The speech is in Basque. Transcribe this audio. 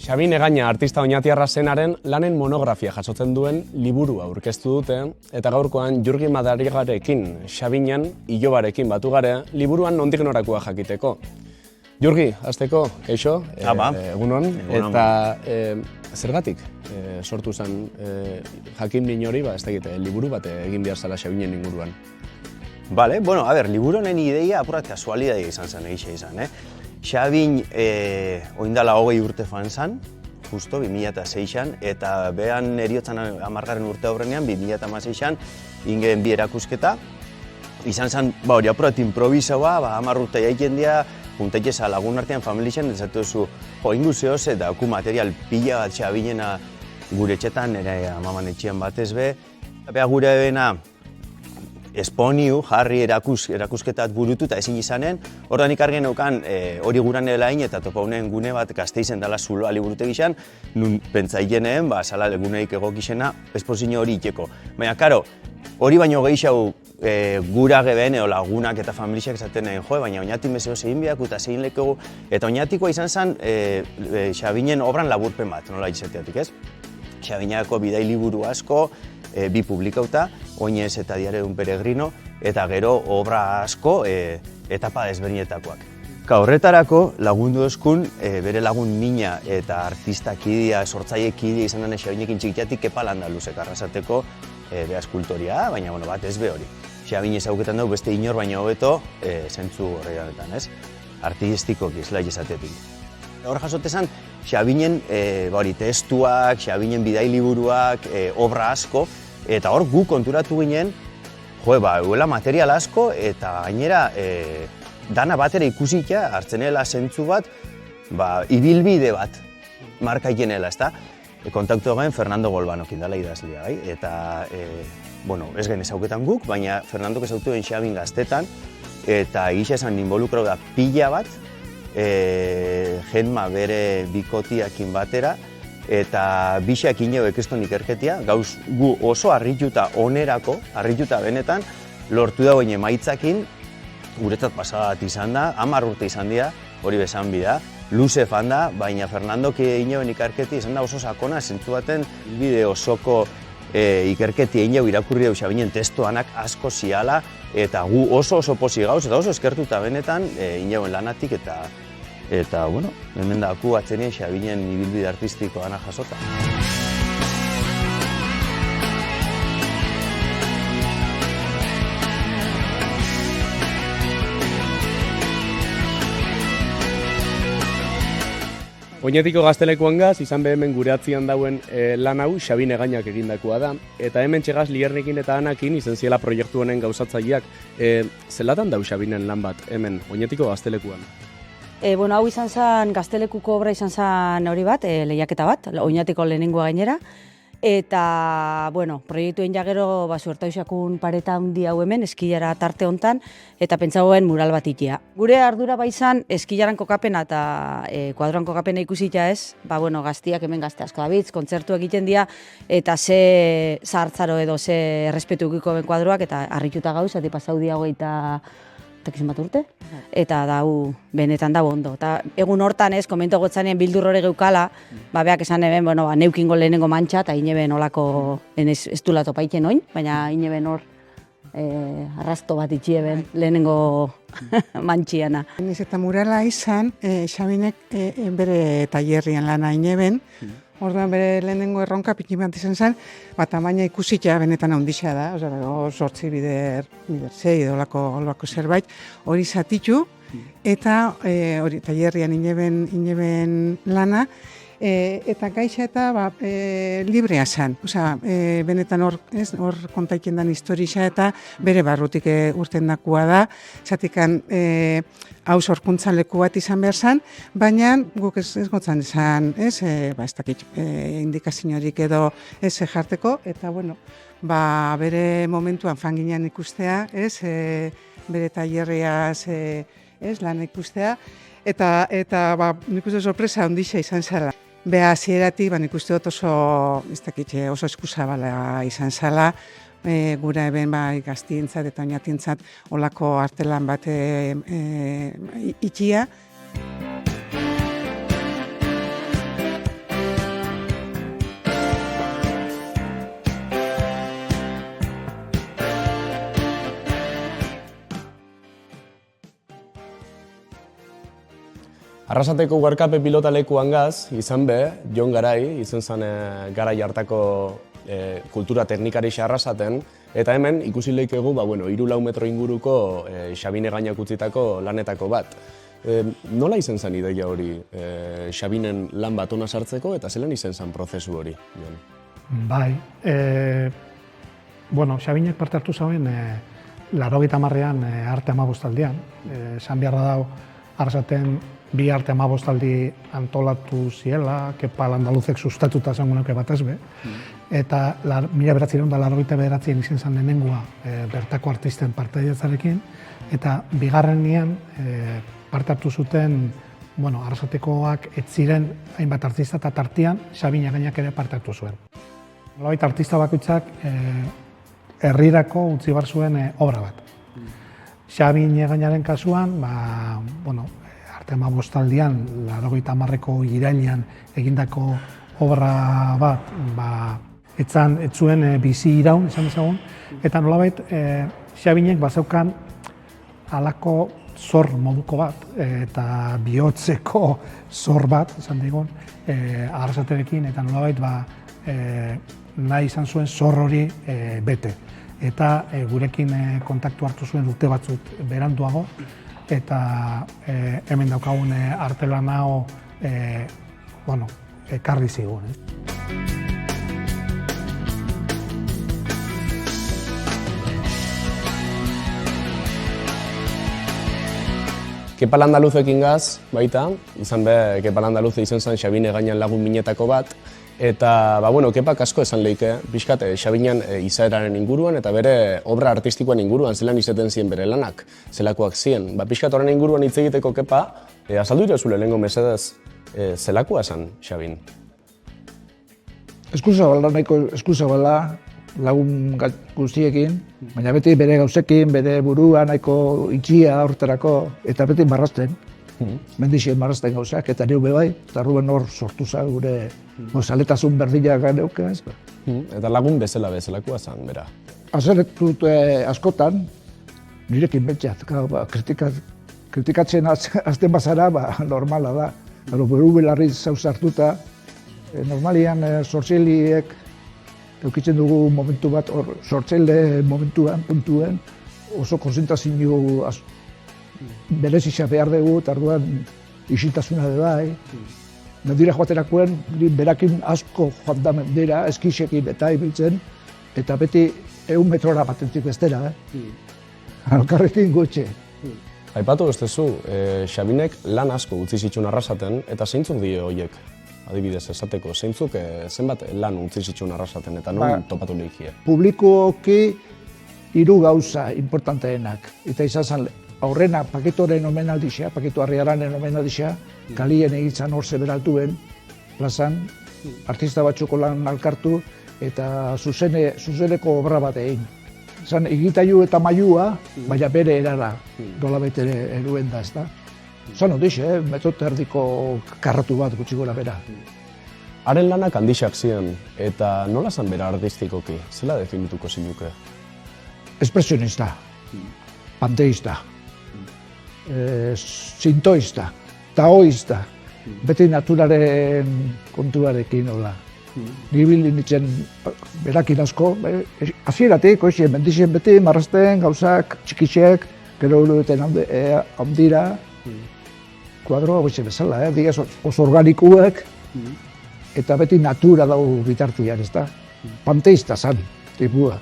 Xabin Egaña artista oñatiarra zenaren lanen monografia jasotzen duen liburua aurkeztu dute, eta gaurkoan Jurgi Madarigarekin, Xabinan ilobarekin batu gare, liburuan nondik norakoa jakiteko. Jurgi, hasteko, kaixo, egunon, eta zergatik sortu zen jakin min hori, ez dakit, liburu bat egin behar zela Xabinen inguruan. Vale, bueno, a ver, liburu honen ideia apura kasualidadia izan zen, egixe izan, Xabin oindala 20 urte fan zen, justo 2006an, eta behan eriotzan 10. urte aurrenean, 2016an, ingeen bi erakusketa. Izan zen, hori apurat improvisaua, 10 urte jaiken dia, juntaiteza lagun artean familixan, ezatu zu, ingu zehoz, eta oku material pila bat Xabinena gure etxetan, nire amaman etxean batez be. Beha gure bena, esponiu, jarri erakusketat burutu eta ezin izanen. Ordan ikargen eukan hori guran elain eta topaunen gune bat Gasteizen dela Zuloa liburute gizan, nun pentsaikeneen, sala eguneik egokizena, esposino hori iteko. Baina, karo, hori baino gehiago gura geben, lagunak eta familiak esaten baina oinati meseo zein biak eta zein lekegu, eta oinatikoa izan zen Xabinen obran laburpen bat, nola izateatik, ez? Xabinako bidai liburu asko, bi publikauta, Oinez eta Diario de un peregrino, eta gero obra asko etapa desberdinetakoak. Horretarako lagundu eskun, bere lagun mina eta artistakidea, sortzailekidia izan den Xabinekin txikiatik Kepa Landaluzek arrasateko beha eskultoria, baina bat ez be hori. Xabin ezauketan dugu beste inor baina hobeto zentzu horretan, ez? Artistikoki, zela esatetik. Hor jasotezan, Xabinen testuak, Xabinen bidai liburuak, obra asko, eta hor gu konturatu ginen, euela material asko, eta gainera dana batera ikusikia, hartzenela zentzu bat, ibilbide bat markaikenela, ezta? Kontaktu gain Fernando Golbanokin dela idazlea, eta ez gen ezauketan guk, baina Fernandok ezautu den Xabin gaztetan, eta egisa esan involukrau da pila bat, jenma bere bikotiakin batera, eta bixak ineo ekeston ikerketia, gauz gu oso harrituta onerako, harrituta benetan, lortu dagoen emaitzakin, guretzat pasabat izan da, 10 urte izan dira, hori besan bida, luze fan da, baina Fernandok ineoen ikerketi izan da oso sakona, zentzu baten bide osoko ikerketi ineo irakurri dugu Xabinen testuanak asko ziala, eta gu oso posi gauz, eta oso eskertuta benetan ineoen lanatik, eta, hemen daku atzenien Xabinen ibilbide artistiko ana jasota. Oinetiko gaztelekuan gaz, izan hemen gure atzian dauen lan hau Xabin Egañak egindakoa da. Eta hemen txegaz Liernekin eta Anakin izen ziela proiektu honen gauzatzaileak. Zelatan dau Xabinen lan bat hemen, Oinetiko gaztelekuan? Hau izan zen, gaztelekuko obra izan zen hori bat, lehiaketa bat, Oinatiko lehenengoa gainera. Eta, proiektuen jagero suertauxakun pareta handi hau hemen, eskilara tarte hontan, eta pentsagoen mural bat ikia. Gure ardura izan eskilaran kokapena eta kuadroan kokapena ikusita ez, gaztiak hemen gazte asko dabitz, kontzertu egiten dira, eta ze zahartzaro edo ze errespetu egiko ben kuadroak, eta harrituta gauz, eta pasau dia hogeita bat urte, eta benetan dago ondo. Eta egun hortan ez, komento gotzanean bildur hori geukala, beak esan eben, neukingo lehenengo mantxa, eta ineben olako, ez du lato paiken oin, baina ineben hor arrasto bat itxieben lehenengo mantxiana. Ez eta murala izan, Xabinek bere tailerrian lana ineben, orduan bere lehenengo erronka piki bat izan zen, tamaina ikusita benetan handixa da, 8 bider 6 olako zerbait, hori zatitu, eta hori tailerrian ineben lana, eta gaixa eta librea zen. Benetan hor kontaiken den historia eta bere barrutik urten dakua da, zatikan hau sorkuntzan leku bat izan behar zen, baina guk ez gotzan izan, ez dakit indikaziorik edo ez jarteko, eta bere momentuan fanginean ikustea, bere tailerriaz lan ikustea, eta nik uste sorpresa handia izan zela. Beha hasieratik, nik uste dut oso eskuzabala izan zala, gura eben gaztientzat eta oinatientzat olako artelan bat itxia. Arrasateko Uharkape pilotalekuan gaz, izan be, Jon Garai, izan zen garai hartako kultura teknikarisa Arrasaten, eta hemen ikusi leikegu 3-4 metro inguruko Xabin Egañak utzitako lanetako bat. Nola izan zen ideia hori Xabinen lan bat ona sartzeko eta zelan izan zen prozesu hori? Bai, Xabinek parte hartu zauen 80ean arte 15aldian. Esan beharra dago Arrasaten 2 arte 15aldi antolatu ziela, Kepa Landaluzek sustatuta zangunake batez be. Eta 1989 izan zen lehenengoa bertako artisten partaidetzarekin, eta bigarrenean parte hartu zuten Arrasatekoak ez ziren hainbat artista eta tartean Xabin Egañak ere parte hartu zuen. Nolabait artista bakoitzak herrirako utzi bar zuen obra bat. Xabin Egañaren kasuan, arte 15aldian, 80ko irailean egindako obra bat, ez zuen bizi iraun, esan dezagun, eta nolabait Xabinek bazeukan halako zor moduko bat, eta bihotzeko zor bat, esan digun, Arrasaterekin, eta nolabait nahi izan zuen zor hori bete. Eta gurekin kontaktu hartu zuen urte batzuk beranduago, eta hemen daukagun artelan hau ekarri zigun. Kepa Landaluzekin gaz, baita, izan be, Kepa Landaluze izan zen Xabin Egañan lagun minetako bat, eta, Kepak asko esan leike, pixkat, Xabinan izaeraren inguruan eta bere obra artistikoan inguruan zelan izaten ziren bere lanak, zelakoak ziren. Pixkat horren inguruan hitz egiteko Kepa, azaldu irezule lehengo mesedez, zelakoa esan Xabin? Eskuzabala, nahiko eskuzabala lagun guztiekin, baina beti bere gauzekin, bere burua nahiko itxia horretarako, eta beti marrazten. Mendixien marrazten gauzak, eta neu bebai, eta Ruben hor sortu za gure zaletasun berdila ganeuka. Eta lagun bezalakoa zen, bera? Azeretut askotan, nirekin betxat, kritikatzen azten bazara, normala da. Buru belarri zauz hartuta, normalian sortzailiek eukitzen dugu momentu bat, sortzaile momentuan, puntuen, oso konzentrazio berezisa behar dugu, eta orduan isiltasuna de bai. Mendira joaterakoen, berakin asko joan da mendira, eskisekin eta ibiltzen, eta beti 100 metrora batentik bestera, alkarrekin gutxe. Aipatu bestezu, Xabinek lan asko utzi zituen Arrasaten, eta zeintzuk dio horiek? Adibidez, esateko, zeintzuk zenbat lan utzi zituen Arrasaten, eta non topatu lehikie? Publikoki 3 gauza importanteenak, eta izan zen aurrena paketoren omenaldixa, paketo Arriaranen omenaldixa, kalien egitzen hor zeberaltuen, plazan, artista batzuko lan alkartu, eta zuzeneko obra bat egin. Zan, egitailu eta mailua, baina bere erara, dola betere eruen da, ezta. Zan, ondixe, metote erdiko karratu bat gutxi gora bera. Haren lanak handixak ziren, eta nola zan bera artistikoki? Zela definituko zinuke? Espresionista, panteista, sintoista, taoista, beti naturaren kontuarekin hola. Nibili nintzen berakin asko, hasieratik, mendixen beti, marrazten, gauzak, txikixek, gero urudeten handira, kuadroa goize bezala, digaz oso organikuek, eta beti natura dau bitartian, ez da? Panteista zan, tipua.